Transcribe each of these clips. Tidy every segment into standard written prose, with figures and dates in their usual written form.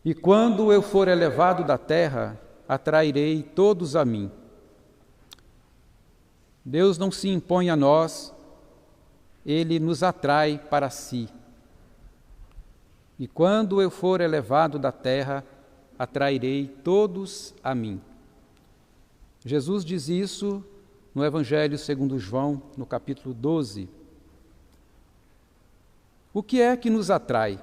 E quando eu for elevado da terra, atrairei todos a mim. Deus não se impõe a nós, Ele nos atrai para si. E quando eu for elevado da terra, atrairei todos a mim. Jesus diz isso no Evangelho segundo João, no capítulo 12. O que é que nos atrai?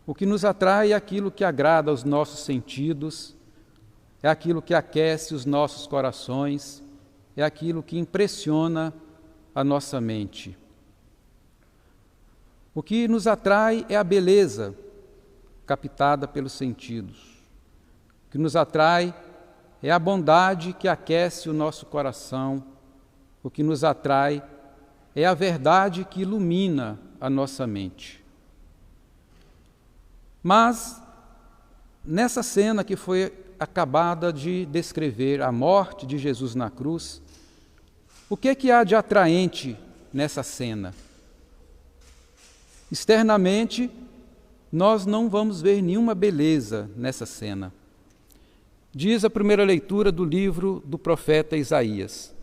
O que nos atrai é aquilo que agrada aos nossos sentidos, é aquilo que aquece os nossos corações, é aquilo que impressiona a nossa mente. O que nos atrai é a beleza captada pelos sentidos. O que nos atrai é a bondade que aquece o nosso coração. O que nos atrai é a verdade que ilumina a nossa mente. Mas, nessa cena que foi acabada de descrever, a morte de Jesus na cruz, o que há de atraente nessa cena? Externamente, nós não vamos ver nenhuma beleza nessa cena. Diz a primeira leitura do livro do profeta Isaías: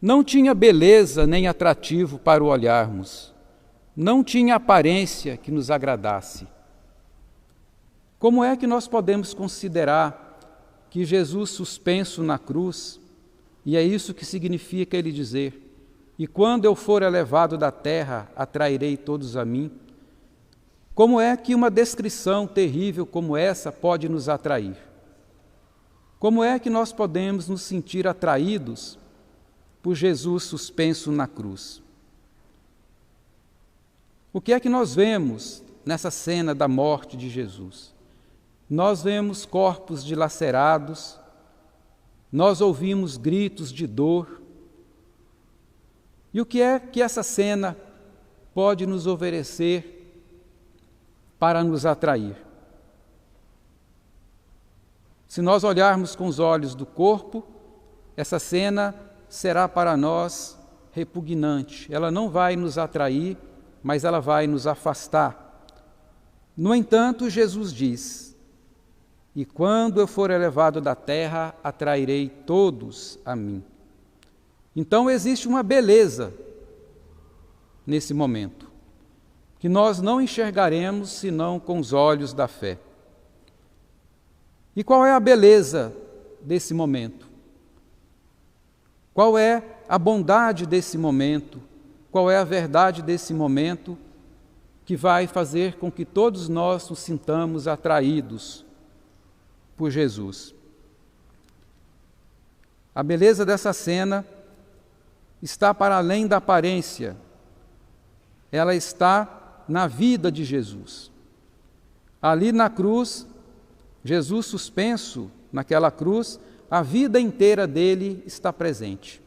não tinha beleza nem atrativo para o olharmos, não tinha aparência que nos agradasse. Como é que nós podemos considerar que Jesus suspenso na cruz, e é isso que significa ele dizer: e quando eu for elevado da terra, atrairei todos a mim? Como é que uma descrição terrível como essa pode nos atrair? Como é que nós podemos nos sentir atraídos por Jesus suspenso na cruz? O que é que nós vemos nessa cena da morte de Jesus? Nós vemos corpos dilacerados, nós ouvimos gritos de dor. E o que é que essa cena pode nos oferecer para nos atrair? Se nós olharmos com os olhos do corpo, essa cena será para nós repugnante. Ela não vai nos atrair, mas ela vai nos afastar. No entanto, Jesus diz: e quando eu for elevado da terra, atrairei todos a mim. Então existe uma beleza nesse momento, que nós não enxergaremos senão com os olhos da fé. E qual é a beleza desse momento? Qual é a bondade desse momento? Qual é a verdade desse momento que vai fazer com que todos nós nos sintamos atraídos por Jesus? A beleza dessa cena está para além da aparência. Ela está na vida de Jesus. Ali na cruz, Jesus suspenso naquela cruz, a vida inteira dele está presente.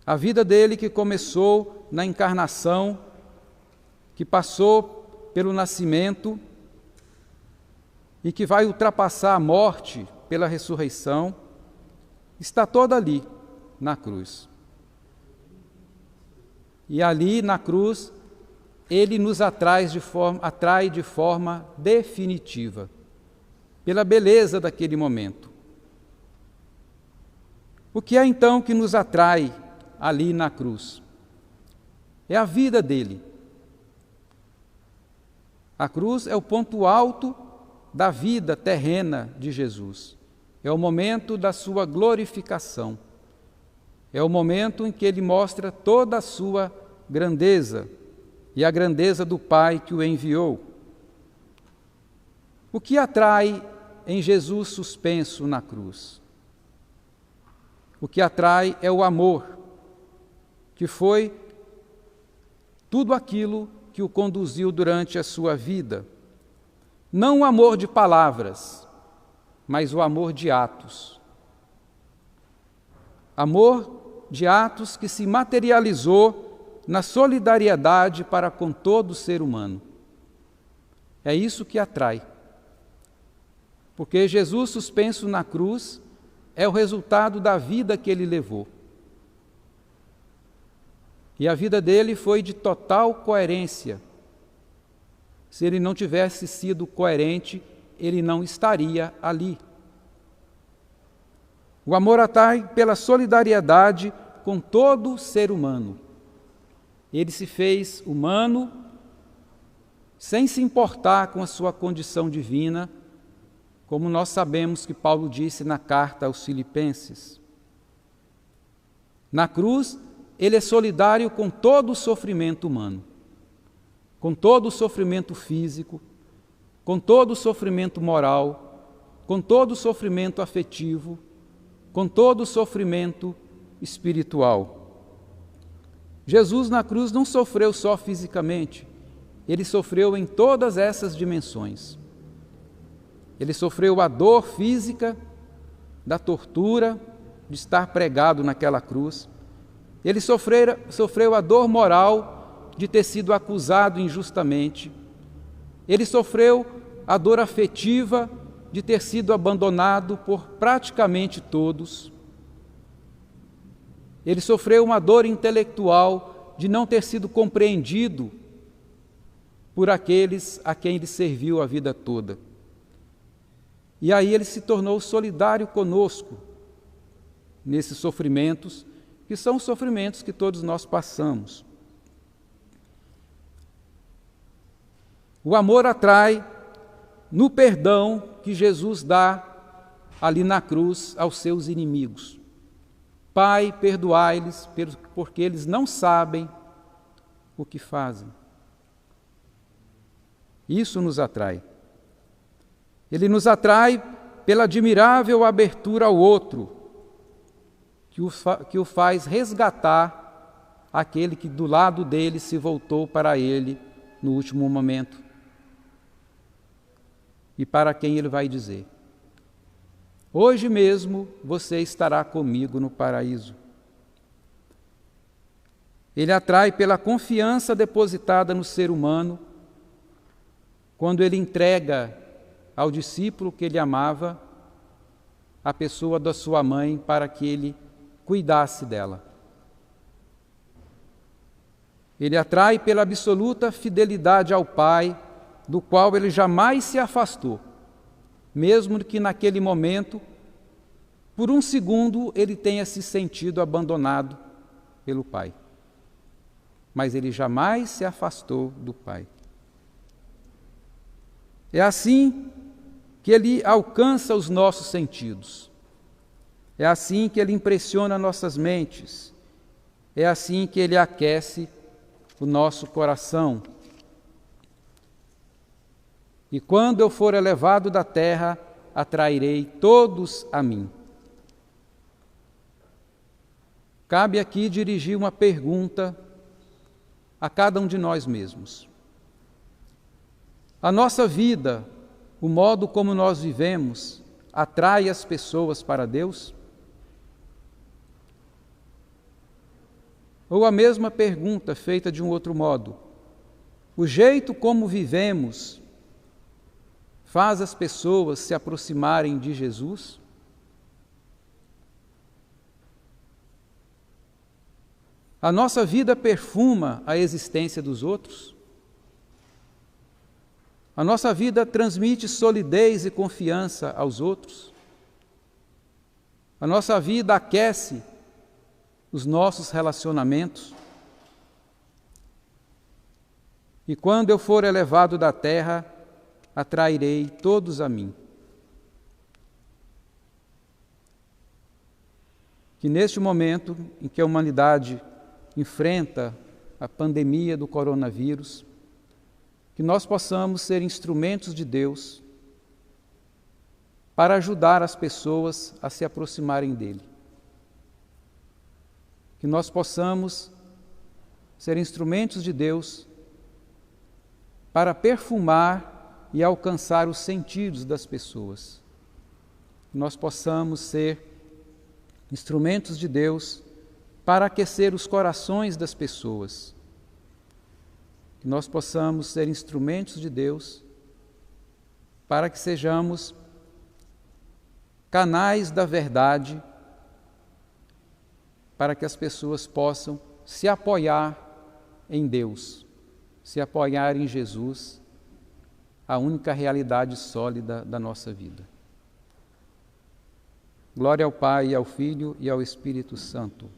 A vida dele que começou na encarnação, que passou pelo nascimento e que vai ultrapassar a morte pela ressurreição, está toda ali na cruz. E ali na cruz, ele nos atrai de forma definitiva, pela beleza daquele momento. O que é então que nos atrai ali na cruz? É a vida dele. A cruz é o ponto alto da vida terrena de Jesus. É o momento da sua glorificação. É o momento em que ele mostra toda a sua grandeza e a grandeza do Pai que o enviou. O que atrai em Jesus suspenso na cruz? O que atrai é o amor, que foi tudo aquilo que o conduziu durante a sua vida. Não o amor de palavras, mas o amor de atos. Amor de atos que se materializou na solidariedade para com todo ser humano. É isso que atrai. Porque Jesus suspenso na cruz é o resultado da vida que ele levou. E a vida dele foi de total coerência Se ele não tivesse sido coerente, ele não estaria ali. O amor atrai pela solidariedade com todo ser humano. Ele se fez humano sem se importar com a sua condição divina, como nós sabemos que Paulo disse na carta aos Filipenses. Na cruz, ele é solidário com todo o sofrimento humano, com todo o sofrimento físico, com todo o sofrimento moral, com todo o sofrimento afetivo, com todo o sofrimento espiritual. Jesus na cruz não sofreu só fisicamente, ele sofreu em todas essas dimensões. Ele sofreu a dor física da tortura, de estar pregado naquela cruz. Ele sofreu a dor moral de ter sido acusado injustamente. Ele sofreu a dor afetiva de ter sido abandonado por praticamente todos. Ele sofreu uma dor intelectual de não ter sido compreendido por aqueles a quem ele serviu a vida toda. E aí ele se tornou solidário conosco nesses sofrimentos, que são os sofrimentos que todos nós passamos. O amor atrai no perdão que Jesus dá ali na cruz aos seus inimigos. Pai, perdoai-lhes, porque eles não sabem o que fazem. Isso nos atrai. Ele nos atrai pela admirável abertura ao outro, que o faz resgatar aquele que do lado dele se voltou para ele no último momento. E para quem ele vai dizer: hoje mesmo você estará comigo no paraíso. Ele atrai pela confiança depositada no ser humano, quando ele entrega ao discípulo que ele amava a pessoa da sua mãe para que ele cuidasse dela. Ele atrai pela absoluta fidelidade ao Pai, do qual ele jamais se afastou, mesmo que naquele momento, por um segundo, ele tenha se sentido abandonado pelo Pai. Mas ele jamais se afastou do Pai. É assim que ele alcança os nossos sentidos. É assim que ele impressiona nossas mentes. É assim que ele aquece o nosso coração. E quando eu for elevado da terra, atrairei todos a mim. Cabe aqui dirigir uma pergunta a cada um de nós mesmos. A nossa vida, o modo como nós vivemos, atrai as pessoas para Deus? Ou a mesma pergunta feita de um outro modo: o jeito como vivemos faz as pessoas se aproximarem de Jesus? A nossa vida perfuma a existência dos outros? A nossa vida transmite solidez e confiança aos outros? A nossa vida aquece os nossos relacionamentos? E quando eu for elevado da terra, atrairei todos a mim. Que neste momento em que a humanidade enfrenta a pandemia do coronavírus, que nós possamos ser instrumentos de Deus para ajudar as pessoas a se aproximarem dele. Que nós possamos ser instrumentos de Deus para perfumar e alcançar os sentidos das pessoas. Que nós possamos ser instrumentos de Deus para aquecer os corações das pessoas. Que nós possamos ser instrumentos de Deus para que sejamos canais da verdade, para que as pessoas possam se apoiar em Deus, se apoiar em Jesus a única realidade sólida da nossa vida. Glória ao Pai, ao Filho e ao Espírito Santo,